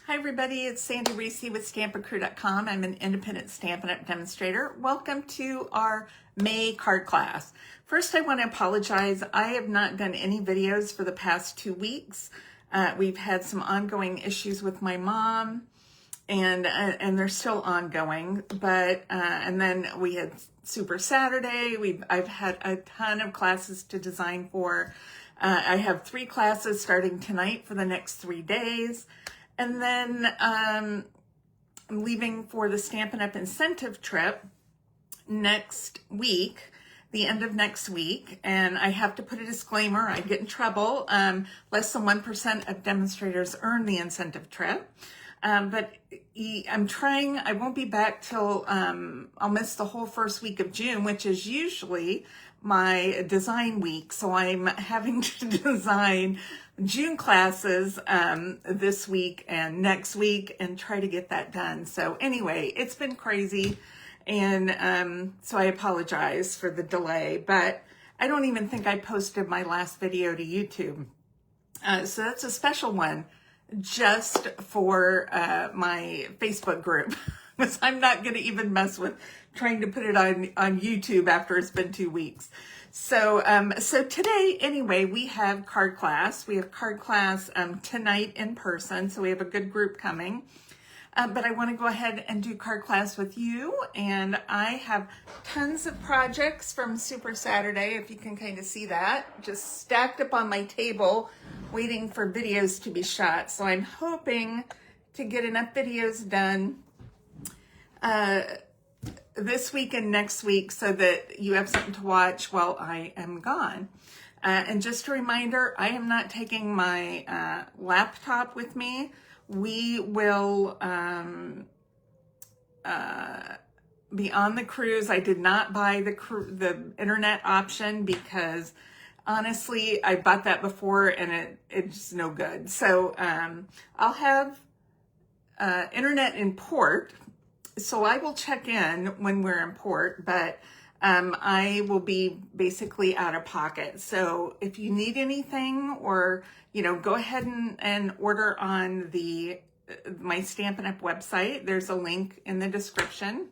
Hi everybody, it's Sandy Reese with StampinCrew.com. I'm an independent Stampin' Up! Demonstrator. Welcome to our May card class. First, I want to apologize. I have not done any videos for the past 2 weeks. We've had some ongoing issues with my mom, and they're still ongoing. But and then we had Super Saturday. I've had a ton of classes to design for. I have 3 classes starting tonight for the next 3 days. And then I'm leaving for the Stampin' Up! Incentive trip next week, the end of next week. And I have to put a disclaimer, I get in trouble. Less than 1% of demonstrators earn the incentive trip. But I'm trying, I won't be back till, I'll miss the whole first week of June, which is usually my design week. So I'm having to design June classes this week and next week and try to get that done. So anyway, it's been crazy. And so I apologize for the delay, but I don't even think I posted my last video to YouTube. So that's a special one just for my Facebook group, because I'm not going to even mess with trying to put it on YouTube after it's been 2 weeks. So so today, anyway, we have card class. We have card class tonight in person, so we have a good group coming. But I want to go ahead and do card class with you, and I have tons of projects from Super Saturday, if you can kind of see that, just stacked up on my table, waiting for videos to be shot. So I'm hoping to get enough videos done this week and next week so that you have something to watch while I am gone. And just a reminder, I am not taking my laptop with me. We will be on the cruise. I did not buy the internet option because honestly, I bought that before and it's no good. So I'll have internet in port. So I will check in when we're in port, but I will be basically out of pocket. So if you need anything, or go ahead and order on my Stampin' Up! Website. There's a link in the description,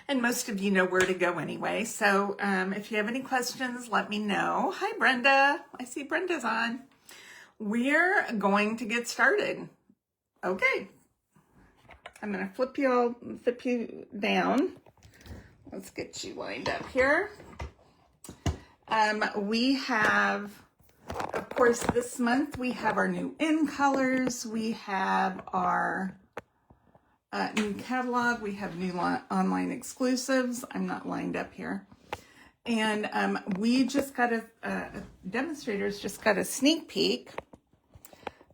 and most of you know where to go anyway. So if you have any questions, let me know. Hi, Brenda. I see Brenda's on. We're going to get started. Okay. I'm going to flip you down. Let's get you lined up here. We have, of course, this month we have our new in colors. We have our new catalog. We have new online exclusives. I'm not lined up here. And we just got demonstrators just got a sneak peek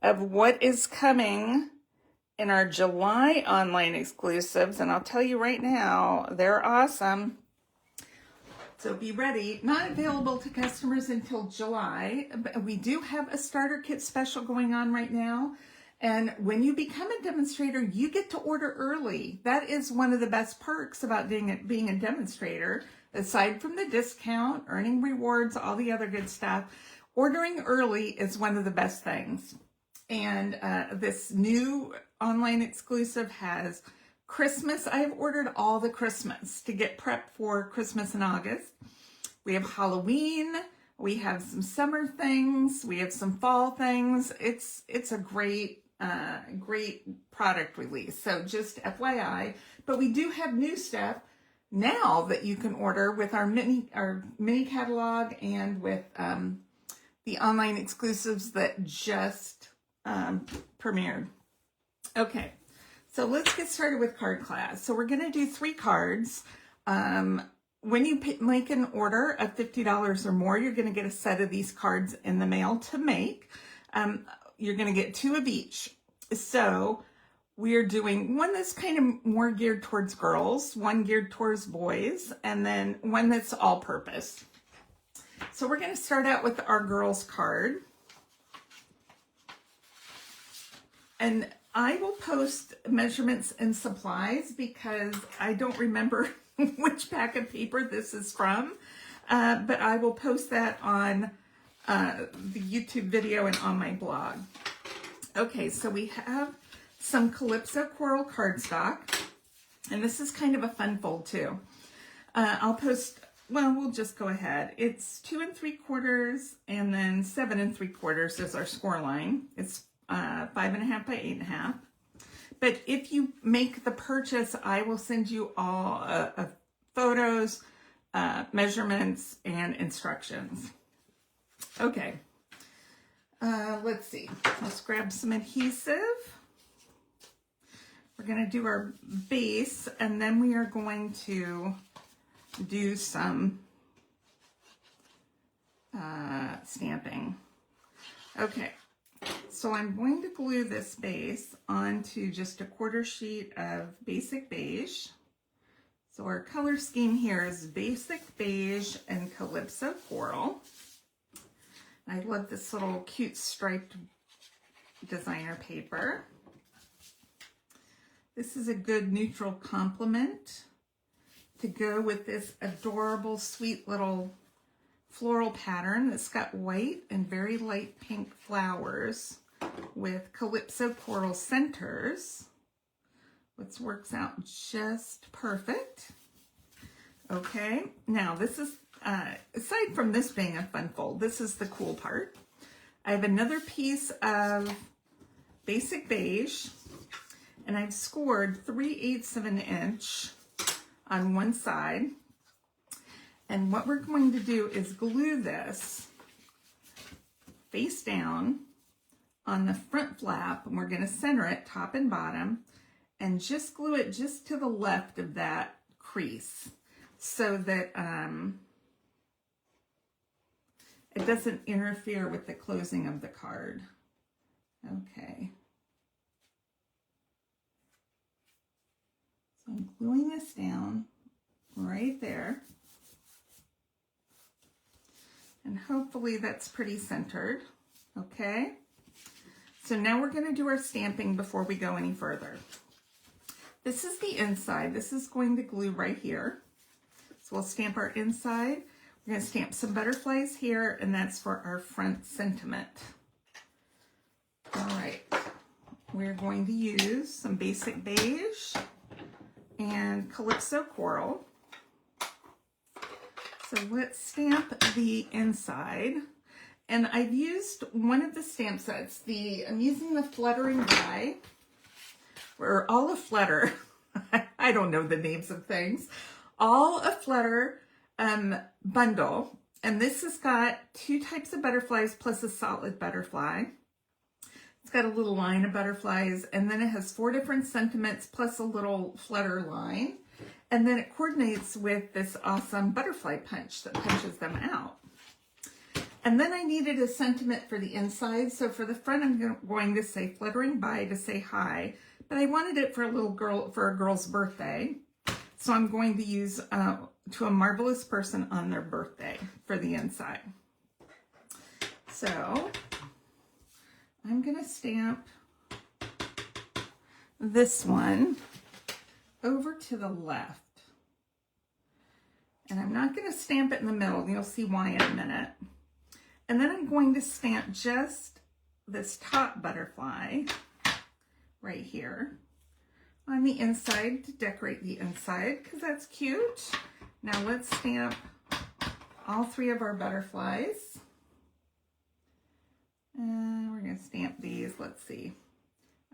of what is coming in our July online exclusives, and I'll tell you right now, they're awesome. So be ready. Not available to customers until July, but we do have a starter kit special going on right now. And when you become a demonstrator, you get to order early. That is one of the best perks about being a demonstrator. Aside from the discount, earning rewards, all the other good stuff, ordering early is one of the best things. And this new online exclusive has Christmas. I have ordered all the Christmas to get prepped for Christmas in August. We have Halloween. We have some summer things. We have some fall things. It's a great product release. So just FYI. But we do have new stuff now that you can order with our mini catalog and with the online exclusives that just premiered. Okay, so let's get started with card class. So we're going to do 3 cards. When you make an order of $50 or more, you're going to get a set of these cards in the mail to make. You're going to get 2 of each. So we're doing one that's kind of more geared towards girls, one geared towards boys, and then one that's all-purpose. So we're going to start out with our girls card. And I will post measurements and supplies because I don't remember which pack of paper this is from, but I will post that on the YouTube video and on my blog. Okay, so we have some Calypso Coral cardstock, and this is kind of a fun fold too. I'll post, well, we'll just go ahead. It's 2 3/4 and then 7 3/4 is our score line. It's 5.5 by 8.5. But if you make the purchase, I will send you all photos, measurements, and instructions. Okay, let's see. Let's grab some adhesive. We're going to do our base, and then we are going to do some stamping. Okay, so I'm going to glue this base onto just a 1/4 sheet of Basic Beige. So our color scheme here is Basic Beige and Calypso Coral. I love this little cute striped designer paper. This is a good neutral complement to go with this adorable, sweet little floral pattern that's got white and very light pink flowers with Calypso Coral centers, which works out just perfect. Okay, now this is, aside from this being a fun fold, this is the cool part. I have another piece of Basic Beige, and I've scored 3/8 of an inch on one side. And what we're going to do is glue this face down on the front flap, and we're going to center it top and bottom and just glue it just to the left of that crease so that it doesn't interfere with the closing of the card. Okay. So I'm gluing this down right there. And hopefully that's pretty centered. Okay. So now we're going to do our stamping before we go any further. This is the inside. This is going to glue right here. So we'll stamp our inside. We're going to stamp some butterflies here, and that's for our front sentiment. All right. We're going to use some Basic Beige and Calypso Coral. So let's stamp the inside. And I've used one of the stamp sets. I'm using the Fluttering Die, or All Aflutter. I don't know the names of things. All Aflutter bundle. And this has got 2 types of butterflies plus a solid butterfly. It's got a little line of butterflies, and then it has 4 different sentiments plus a little flutter line. And then it coordinates with this awesome butterfly punch that punches them out. And then I needed a sentiment for the inside. So for the front, I'm going to say Fluttering By to say hi. But I wanted it for a little girl, for a girl's birthday. So I'm going to use To a Marvelous Person on Their Birthday for the inside. So I'm going to stamp this one over to the left. And I'm not going to stamp it in the middle. You'll see why in a minute. And then I'm going to stamp just this top butterfly right here on the inside to decorate the inside, because that's cute. Now let's stamp all 3 of our butterflies. And we're going to stamp these. Let's see.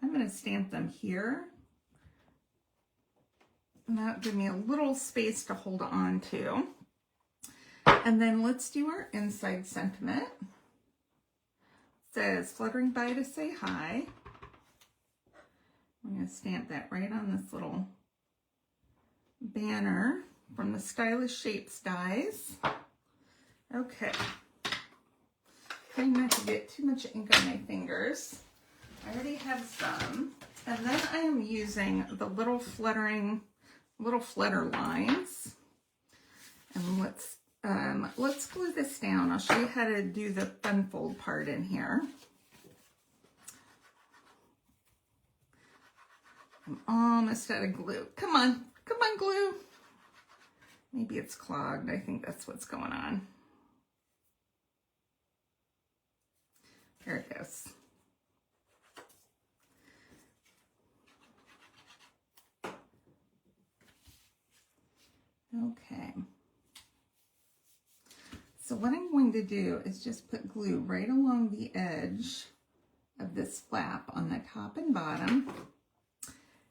I'm going to stamp them here. And that'll give me a little space to hold on to. And then let's do our inside sentiment. It says Fluttering By to say hi. I'm going to stamp that right on this little banner from the Stylish Shapes dies. Okay. Trying not to get too much ink on my fingers. I already have some. And then I am using the little flutter lines. And let's glue this down. I'll show you how to do the fun fold part in here. I'm almost out of glue. Come on, glue. Maybe it's clogged. I think that's what's going on. There it goes. Okay. So what I'm going to do is just put glue right along the edge of this flap on the top and bottom.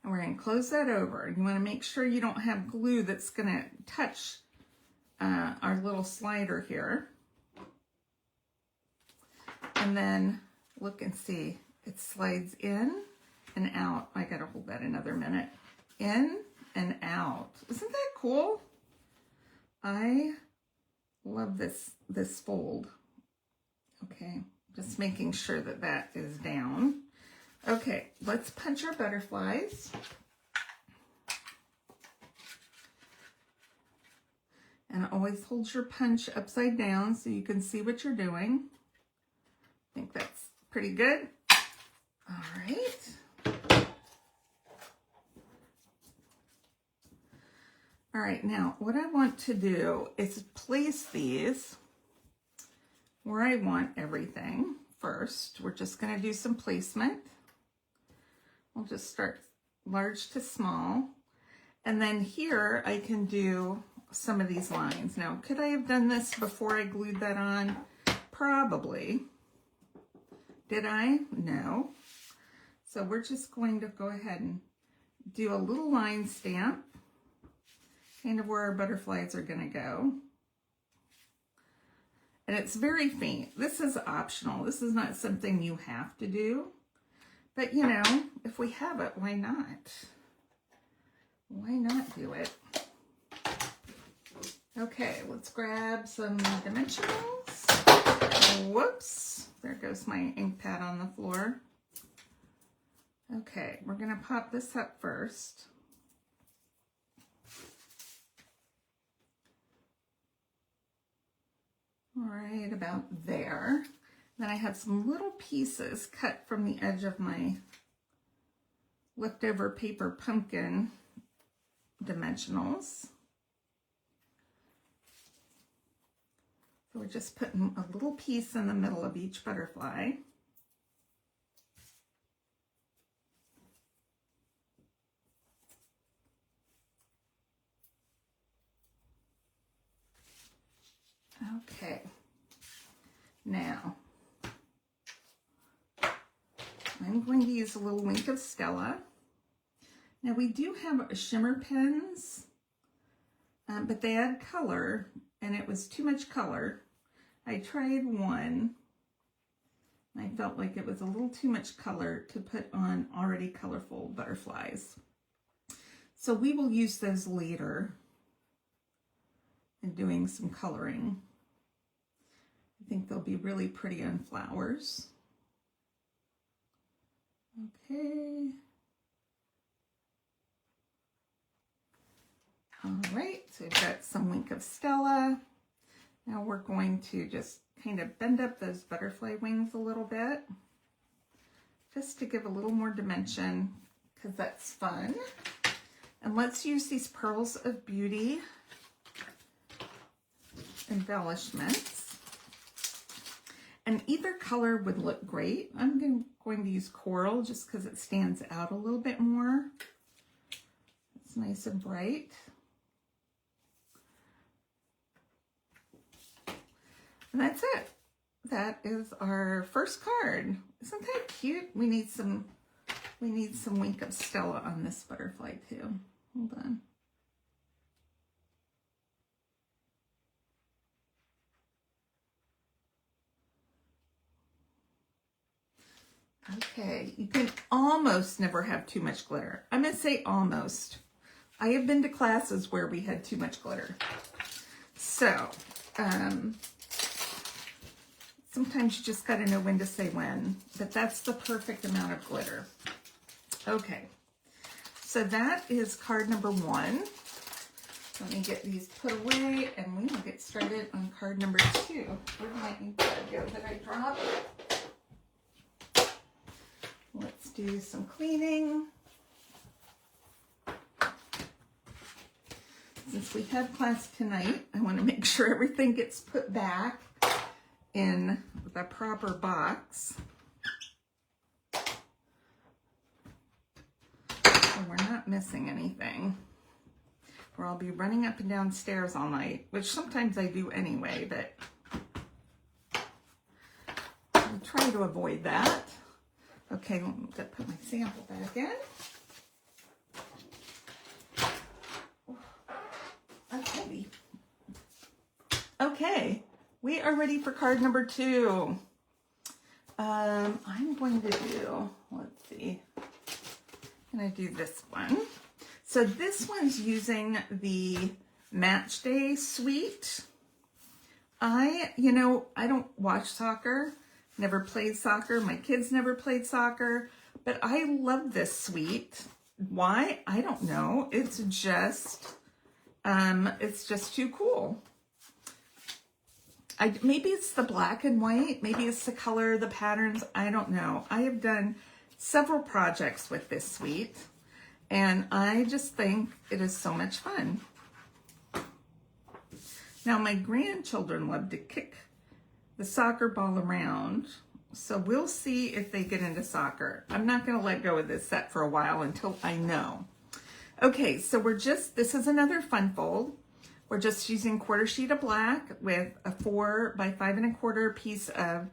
And we're going to close that over. You want to make sure you don't have glue that's going to touch our little slider here. And then look and see, it slides in and out. I got to hold that another minute. In and out. Isn't that cool? I love this fold. Okay, just making sure that that is down. Okay, let's punch our butterflies. And always hold your punch upside down so you can see what you're doing. I think that's pretty good. All right. All right, now what I want to do is place these where I want everything first. We're just going to do some placement. We'll just start large to small. And then here I can do some of these lines. Now, could I have done this before I glued that on? Probably. Did I? No. So we're just going to go ahead and do a little line stamp, kind of where our butterflies are going to go. And it's very faint. This is optional. This is not something you have to do. But, you know, if we have it, why not? Why not do it? Okay, let's grab some dimensionals. Whoops. There goes my ink pad on the floor. Okay, we're going to pop this up first. All right, about there. Then I have some little pieces cut from the edge of my leftover paper pumpkin dimensionals. So we're just putting a little piece in the middle of each butterfly. Okay, now I'm going to use a little Wink of Stella. Now we do have shimmer pens, but they add color and it was too much color. I tried one. I felt like it was a little too much color to put on already colorful butterflies. So we will use those later in doing some coloring. I think they'll be really pretty on flowers. Okay. All right, so we've got some Wink of Stella. Now we're going to just kind of bend up those butterfly wings a little bit, just to give a little more dimension, because that's fun. And let's use these Pearls of Beauty embellishments. And either color would look great. I'm going to use coral just because it stands out a little bit more. It's nice and bright. And that's it. That is our first card. Isn't that cute? We need some Wink of Stella on this butterfly too. Hold on. Okay, you can almost never have too much glitter. I'm going to say almost. I have been to classes where we had too much glitter. So, sometimes you just got to know when to say when, but that's the perfect amount of glitter. Okay, so that is card number 1. Let me get these put away and we will get started on card number 2. Where did my ink pad go that I dropped? Let's do some cleaning. Since we have class tonight, I want to make sure everything gets put back in the proper box. So we're not missing anything. or I'll be running up and down stairs all night, which sometimes I do anyway, but I'll try to avoid that. Okay, let me put my sample back in. Okay. Okay, we are ready for card number 2. I'm going to do, let's see, I'm going to do this one. So this one's using the Match Day suite. I don't watch soccer, never played soccer. My kids never played soccer, but I love this suite. Why? I don't know. It's just too cool. Maybe it's the black and white. Maybe it's the color, the patterns. I don't know. I have done several projects with this suite, and I just think it is so much fun. Now, my grandchildren love to kick the soccer ball around, so we'll see if they get into soccer. I'm not going to let go of this set for a while until I know. Okay, so this is another fun fold. We're just using quarter sheet of black with a 4 by 5 1/4 piece of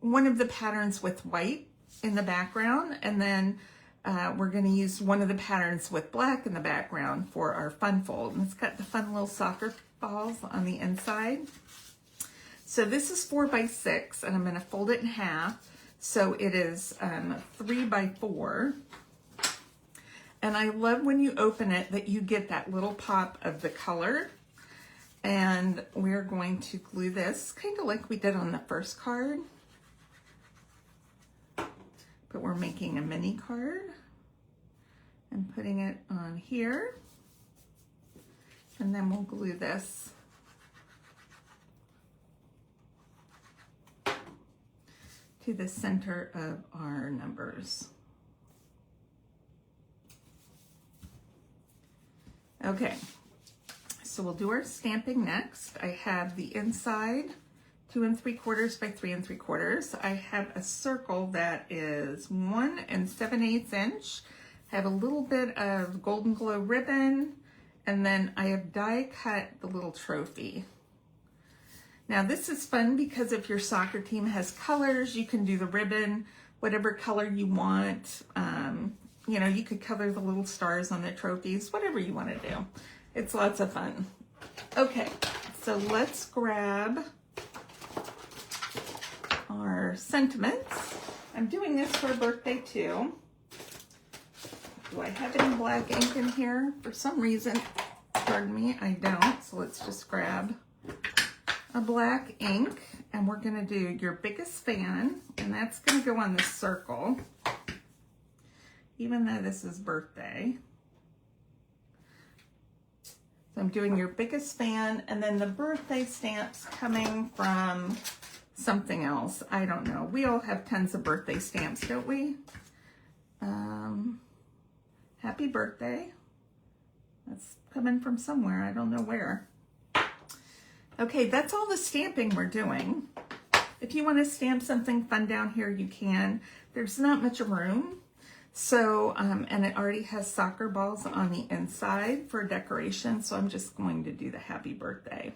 one of the patterns with white in the background, and then we're going to use one of the patterns with black in the background for our fun fold. And it's got the fun little soccer balls on the inside. So this is 4 by 6, and I'm going to fold it in half. So it is 3 by 4. And I love when you open it that you get that little pop of the color. And we're going to glue this kind of like we did on the first card. But we're making a mini card and putting it on here. And then we'll glue this to the center of our numbers. Okay, so we'll do our stamping next. I have the inside 2 3/4 by 3 3/4. I have a circle that is 1 7/8 inch. I have a little bit of Golden Glow ribbon, and then I have die cut the little trophy. Now this is fun because if your soccer team has colors, you can do the ribbon, whatever color you want. You could color the little stars on the trophies, whatever you want to do. It's lots of fun. Okay, so let's grab our sentiments. I'm doing this for a birthday too. Do I have any black ink in here? For some reason, pardon me, I don't. So let's just grab a black ink, and we're gonna do your biggest fan, and that's gonna go on the circle. Even though this is birthday. So I'm doing your biggest fan, and then the birthday stamps coming from something else. I don't know. We all have tons of birthday stamps, don't we? Happy birthday. That's coming from somewhere. I don't know where. Okay, that's all the stamping we're doing. If you want to stamp something fun down here, you can. There's not much room. So, and it already has soccer balls on the inside for decoration, so I'm just going to do the happy birthday.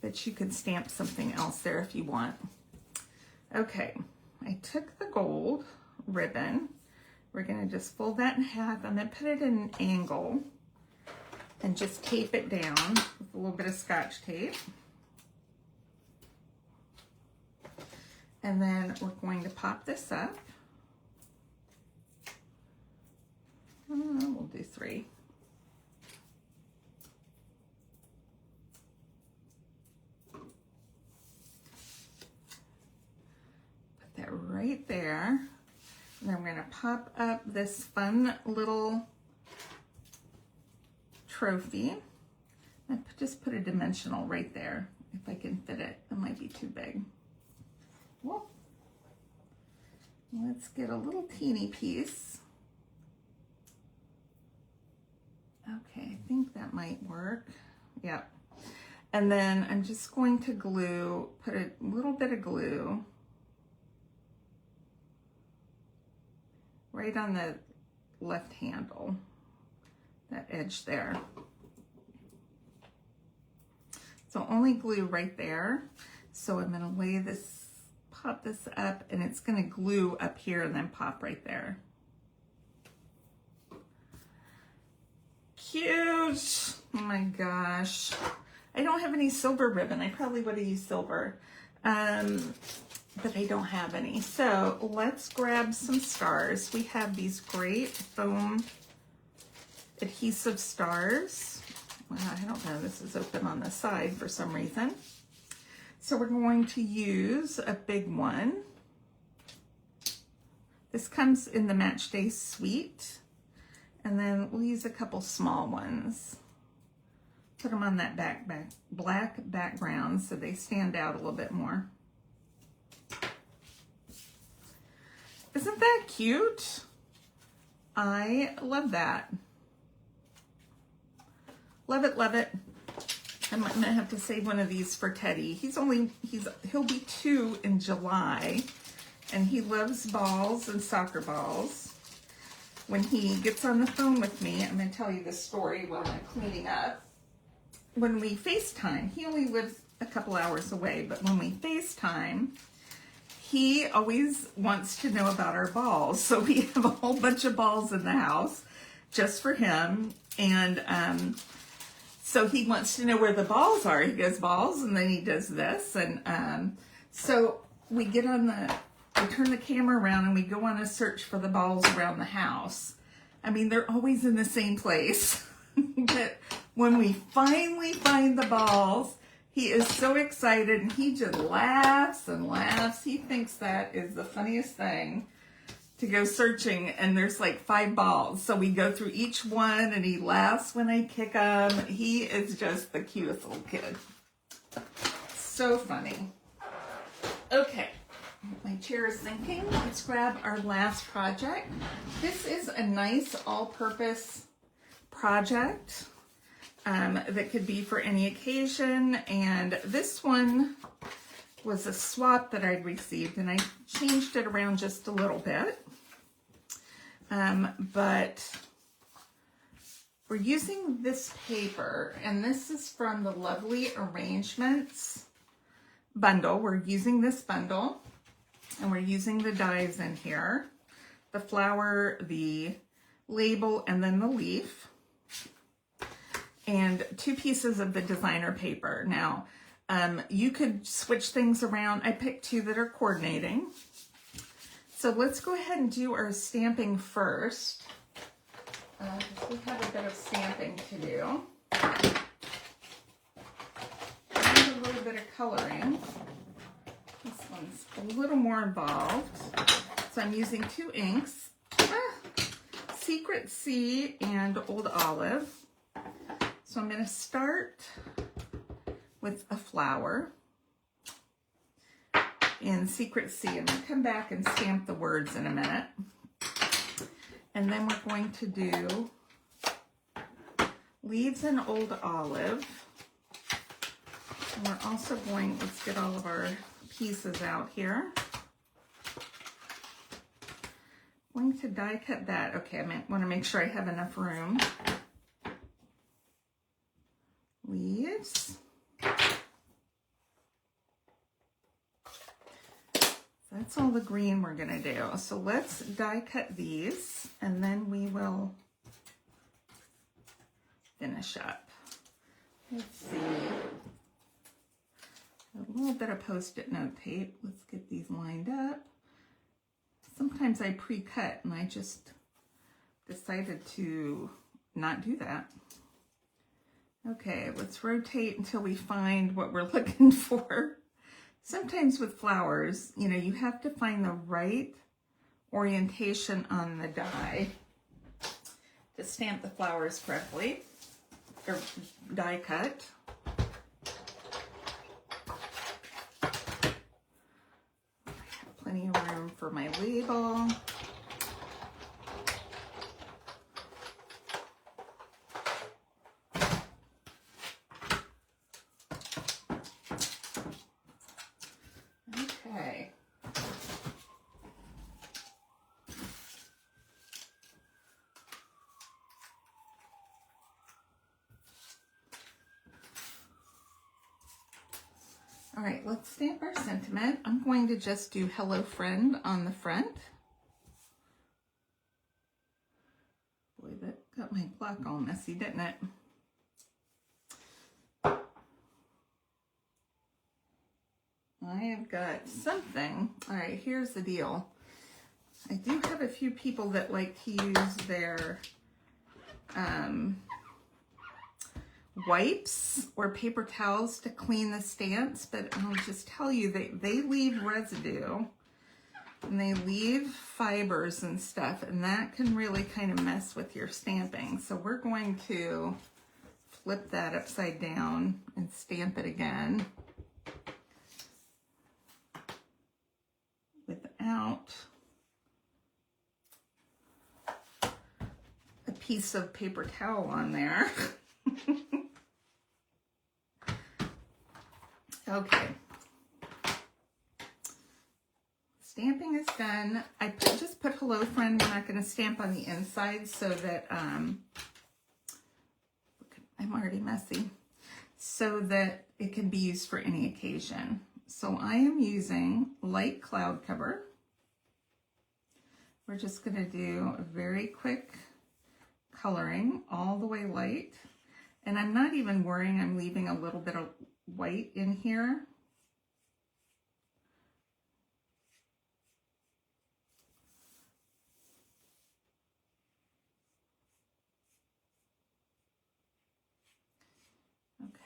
But you could stamp something else there if you want. Okay, I took the gold ribbon. We're gonna just fold that in half and then put it in an angle and just tape it down with a little bit of Scotch tape. And then we're going to pop this up. We'll do 3. Put that right there. And then we're going to pop up this fun little trophy. I just put a dimensional right there. If I can fit it, it might be too big. Well, let's get a little teeny piece. Okay, I think that might work. Yep. And then I'm just going to glue, put a little bit of glue right on the left handle. that edge there. So only glue right there. So I'm gonna lay this, pop this up, and it's gonna glue up here and then pop right there. Cute, oh my gosh. I don't have any silver ribbon. I probably would have used silver, but I don't have any. So let's grab some stars. We have these great foam adhesive stars. Well, I don't know, this is open on the side for some reason. So we're going to use a big one. This comes in the Match Day Suite. And then we'll use a couple small ones. Put them on that black background so they stand out a little bit more. Isn't that cute? I love that. Love it, love it. I'm gonna have to save one of these for Teddy. He'll be 2 in July, and he loves balls and soccer balls. When he gets on the phone with me, I'm gonna tell you this story while I'm cleaning up. When we FaceTime, he only lives a couple hours away, but when we FaceTime, he always wants to know about our balls. So we have a whole bunch of balls in the house just for him. And so he wants to know where the balls are. He goes, balls, and then he does this. And so we get on we turn the camera around and we go on a search for the balls around the house. I mean, they're always in the same place. But when we finally find the balls, he is so excited and he just laughs and laughs. He thinks that is the funniest thing, to go searching and there's like 5 balls. So we go through each one and he laughs when I kick him. He is just the cutest little kid. So funny. Okay, my chair is sinking. Let's grab our last project. This is a nice all-purpose project that could be for any occasion, and this one was a swap that I'd received and I changed it around just a little bit, but we're using this paper, and this is from the Lovely Arrangements bundle. We're using this bundle and we're using the dies in here, the flower, the label, and then the leaf, and 2 pieces of the designer paper. Now, you could switch things around. I picked 2 that are coordinating. So let's go ahead and do our stamping first. We have a bit of stamping to do. And a little bit of coloring. This one's a little more involved. So I'm using 2 inks, Secret Sea and Old Olive. So I'm going to start with a flower in Secret Sea. I'm going to come back and stamp the words in a minute. And then we're going to do leaves in Old Olive. And we're also going, let's get all of our pieces out here. I'm going to die cut that. Okay, I want to make sure I have enough room. Leaves. That's all the green we're gonna do. So let's die cut these and then we will finish up. Let's see. A little bit of Post-it note tape. Let's get these lined up. Sometimes I pre-cut and I just decided to not do that. Okay, let's rotate until we find what we're looking for. Sometimes with flowers, you know, you have to find the right orientation on the die to stamp the flowers correctly, or die cut. I have plenty of room for my label. All right, let's stamp our sentiment. I'm going to just do Hello Friend on the front. Boy, that got my block all messy, didn't it? I have got something. All right, here's the deal. I do have a few people that like to use their wipes or paper towels to clean the stamps, but I'll just tell you that they leave residue and they leave fibers and stuff, and that can really kind of mess with your stamping. So we're going to flip that upside down and stamp it again without a piece of paper towel on there. Okay. Stamping is done. I just put Hello Friend. We're not going to stamp on the inside so that, I'm already messy, so that it can be used for any occasion. So I am using light cloud cover. We're just going to do a very quick coloring, all the way light. And I'm not even worrying, I'm leaving a little bit of white in here.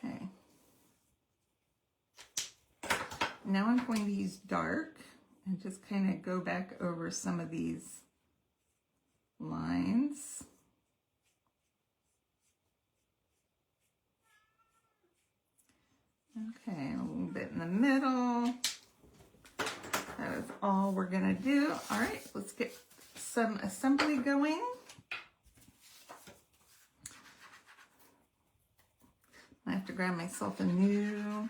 Okay. Now I'm going to use dark and just kind of go back over some of these lines. Okay, a little bit in the middle. That is all we're gonna do. All right, let's get some assembly going. I have to grab myself a new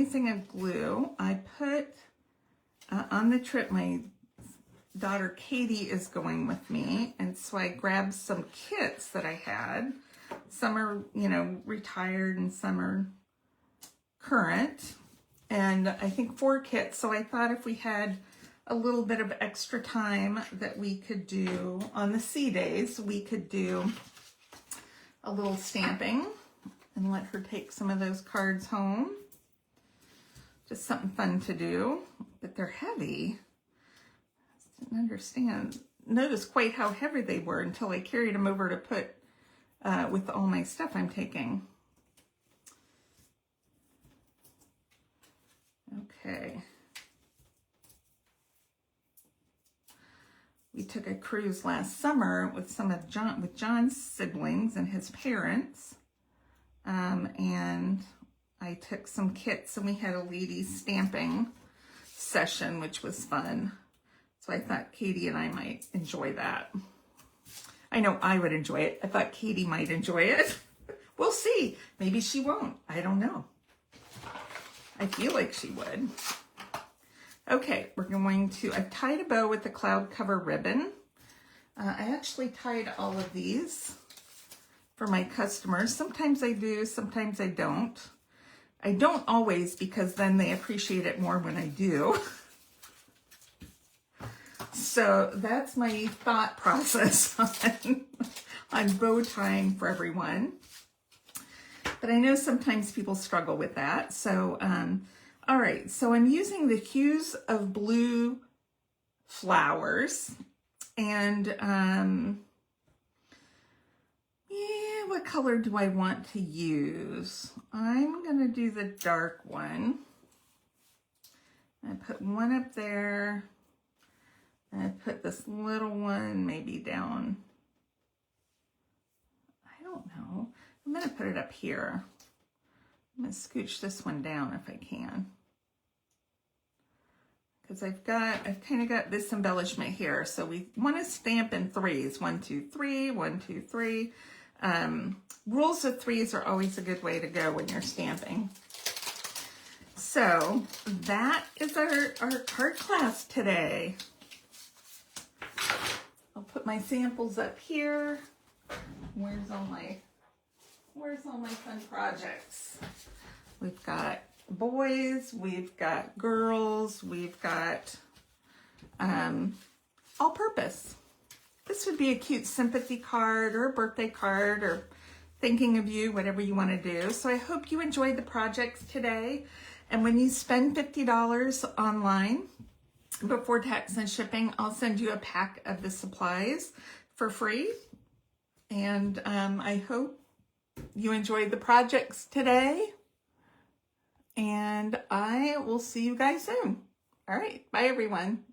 thing of glue. I put on the trip, my daughter Katie is going with me, and so I grabbed some kits that I had. Some are, you know, retired and some are current, and I think 4 kits. So I thought if we had a little bit of extra time that we could do on the C days, we could do a little stamping and let her take some of those cards home. Just something fun to do, but they're heavy. I didn't notice quite how heavy they were until I carried them over to put with all my stuff I'm taking. Okay. We took a cruise last summer with John's siblings and his parents, and I took some kits and we had a ladies stamping session, which was fun. So I thought Katie and I might enjoy that. I know I would enjoy it. I thought Katie might enjoy it. We'll see. Maybe she won't. I don't know. I feel like she would. Okay, we're going to, I've tied a bow with the cloud cover ribbon. I actually tied all of these for my customers. Sometimes I do, sometimes I don't. I don't always, because then they appreciate it more when I do. So that's my thought process on bow tying for everyone. But I know sometimes people struggle with that. So, all right, so I'm using the Hues of Blue flowers. And, yeah, what color do I want to use? I'm going to do the dark one. I put one up there. And I put this little one maybe down. I don't know. I'm going to put it up here. I'm going to scooch this one down if I can. Because I've kind of got this embellishment here. So we want to stamp in 3s. 1, 2, 3, 1, 2, 3. Rules of 3s are always a good way to go when you're stamping. So that is our card class today. I'll put my samples up here. Where's all my fun projects? We've got boys, we've got girls, we've got all purpose. This would be a cute sympathy card or a birthday card or thinking of you, whatever you want to do. So I hope you enjoyed the projects today. And when you spend $50 online before tax and shipping, I'll send you a pack of the supplies for free. And I hope you enjoyed the projects today. And I will see you guys soon. All right. Bye, everyone.